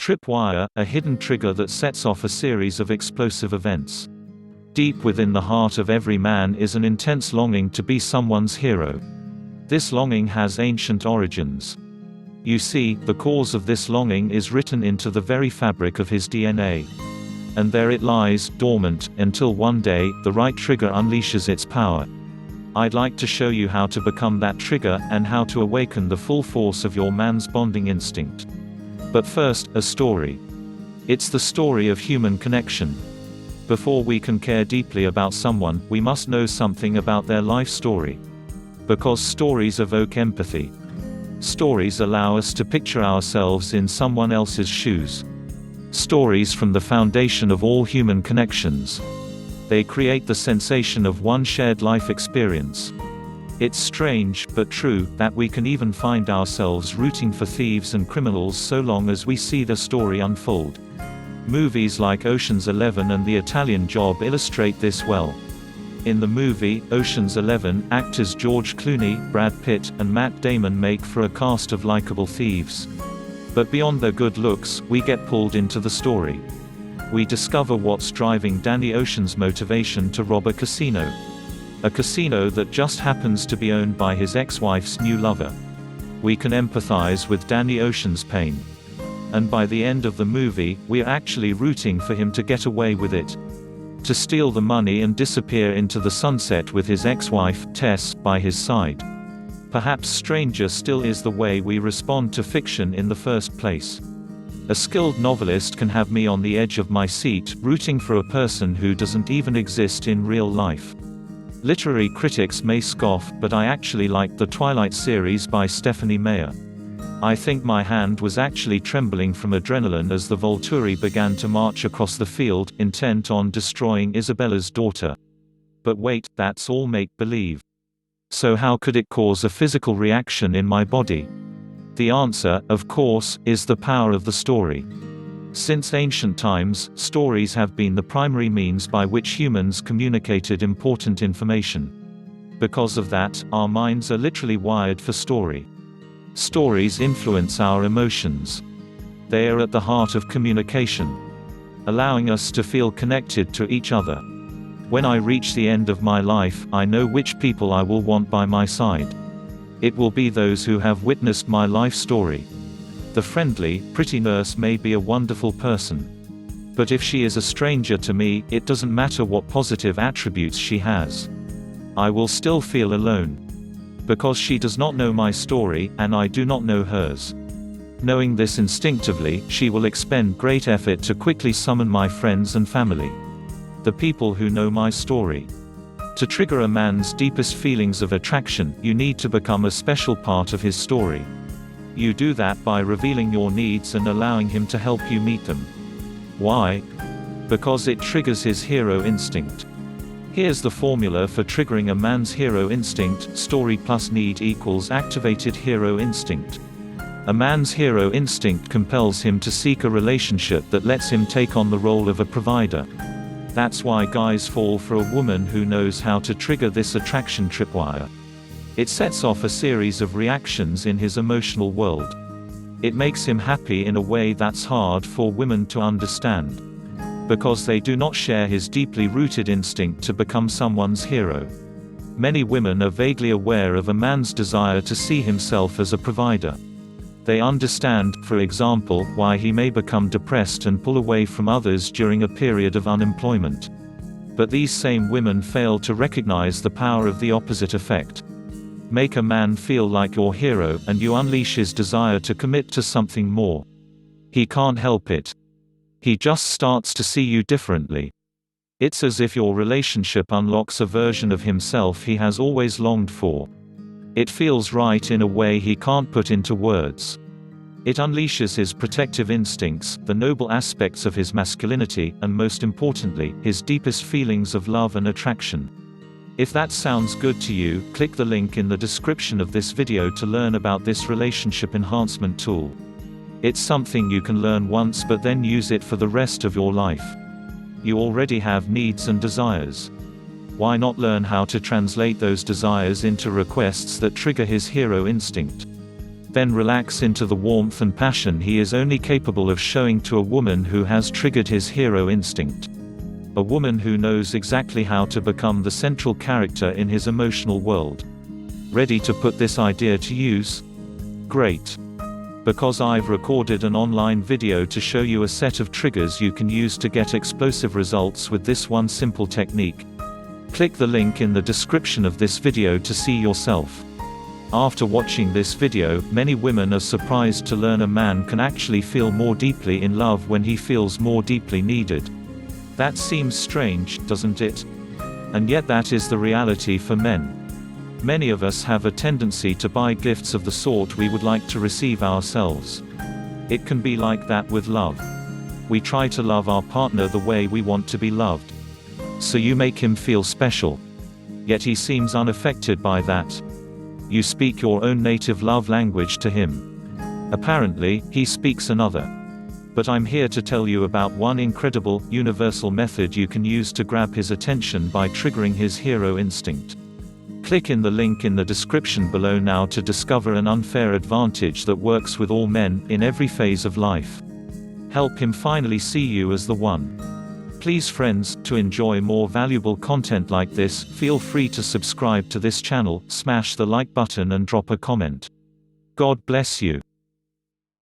Tripwire, a hidden trigger that sets off a series of explosive events. Deep within the heart of every man is an intense longing to be someone's hero. This longing has ancient origins. You see, the cause of this longing is written into the very fabric of his DNA. And there it lies, dormant, until one day, the right trigger unleashes its power. I'd like to show you how to become that trigger, and how to awaken the full force of your man's bonding instinct. But first, a story. It's the story of human connection. Before we can care deeply about someone, we must know something about their life story. Because stories evoke empathy. Stories allow us to picture ourselves in someone else's shoes. Stories form the foundation of all human connections. They create the sensation of one shared life experience. It's strange, but true, that we can even find ourselves rooting for thieves and criminals so long as we see the story unfold. Movies like Ocean's 11 and The Italian Job illustrate this well. In the movie, Ocean's 11, actors George Clooney, Brad Pitt, and Matt Damon make for a cast of likable thieves. But beyond their good looks, we get pulled into the story. We discover what's driving Danny Ocean's motivation to rob a casino. A casino that just happens to be owned by his ex-wife's new lover. We can empathize with Danny Ocean's pain. And by the end of the movie, we're actually rooting for him to get away with it. To steal the money and disappear into the sunset with his ex-wife, Tess, by his side. Perhaps stranger still is the way we respond to fiction in the first place. A skilled novelist can have me on the edge of my seat, rooting for a person who doesn't even exist in real life. Literary critics may scoff, but I actually liked the Twilight series by Stephanie Meyer. I think my hand was actually trembling from adrenaline as the Volturi began to march across the field, intent on destroying Isabella's daughter. But wait, that's all make-believe. So how could it cause a physical reaction in my body? The answer, of course, is the power of the story. Since ancient times, stories have been the primary means by which humans communicated important information. Because of that, our minds are literally wired for story. Stories influence our emotions. They are at the heart of communication, allowing us to feel connected to each other. When I reach the end of my life, I know which people I will want by my side. It will be those who have witnessed my life story. The friendly, pretty nurse may be a wonderful person. But if she is a stranger to me, it doesn't matter what positive attributes she has. I will still feel alone. Because she does not know my story, and I do not know hers. Knowing this instinctively, she will expend great effort to quickly summon my friends and family. The people who know my story. To trigger a man's deepest feelings of attraction, you need to become a special part of his story. You do that by revealing your needs and allowing him to help you meet them. Why? Because it triggers his hero instinct. Here's the formula for triggering a man's hero instinct: story plus need equals activated hero instinct. A man's hero instinct compels him to seek a relationship that lets him take on the role of a provider. That's why guys fall for a woman who knows how to trigger this attraction tripwire. It sets off a series of reactions in his emotional world. It makes him happy in a way that's hard for women to understand. Because they do not share his deeply rooted instinct to become someone's hero. Many women are vaguely aware of a man's desire to see himself as a provider. They understand, for example, why he may become depressed and pull away from others during a period of unemployment. But these same women fail to recognize the power of the opposite effect. Make a man feel like your hero, and you unleash his desire to commit to something more. He can't help it. He just starts to see you differently. It's as if your relationship unlocks a version of himself he has always longed for. It feels right in a way he can't put into words. It unleashes his protective instincts, the noble aspects of his masculinity, and most importantly, his deepest feelings of love and attraction. If that sounds good to you, click the link in the description of this video to learn about this relationship enhancement tool. It's something you can learn once but then use it for the rest of your life. You already have needs and desires. Why not learn how to translate those desires into requests that trigger his hero instinct? Then relax into the warmth and passion he is only capable of showing to a woman who has triggered his hero instinct. A woman who knows exactly how to become the central character in his emotional world. Ready to put this idea to use? Great. Because I've recorded an online video to show you a set of triggers you can use to get explosive results with this one simple technique. Click the link in the description of this video to see yourself. After watching this video, many women are surprised to learn a man can actually feel more deeply in love when he feels more deeply needed. That seems strange, doesn't it? And yet that is the reality for men. Many of us have a tendency to buy gifts of the sort we would like to receive ourselves. It can be like that with love. We try to love our partner the way we want to be loved. So you make him feel special. Yet he seems unaffected by that. You speak your own native love language to him. Apparently, he speaks another. But I'm here to tell you about one incredible, universal method you can use to grab his attention by triggering his hero instinct. Click in the link in the description below now to discover an unfair advantage that works with all men, in every phase of life. Help him finally see you as the one. Please friends, to enjoy more valuable content like this, feel free to subscribe to this channel, smash the like button and drop a comment. God bless you.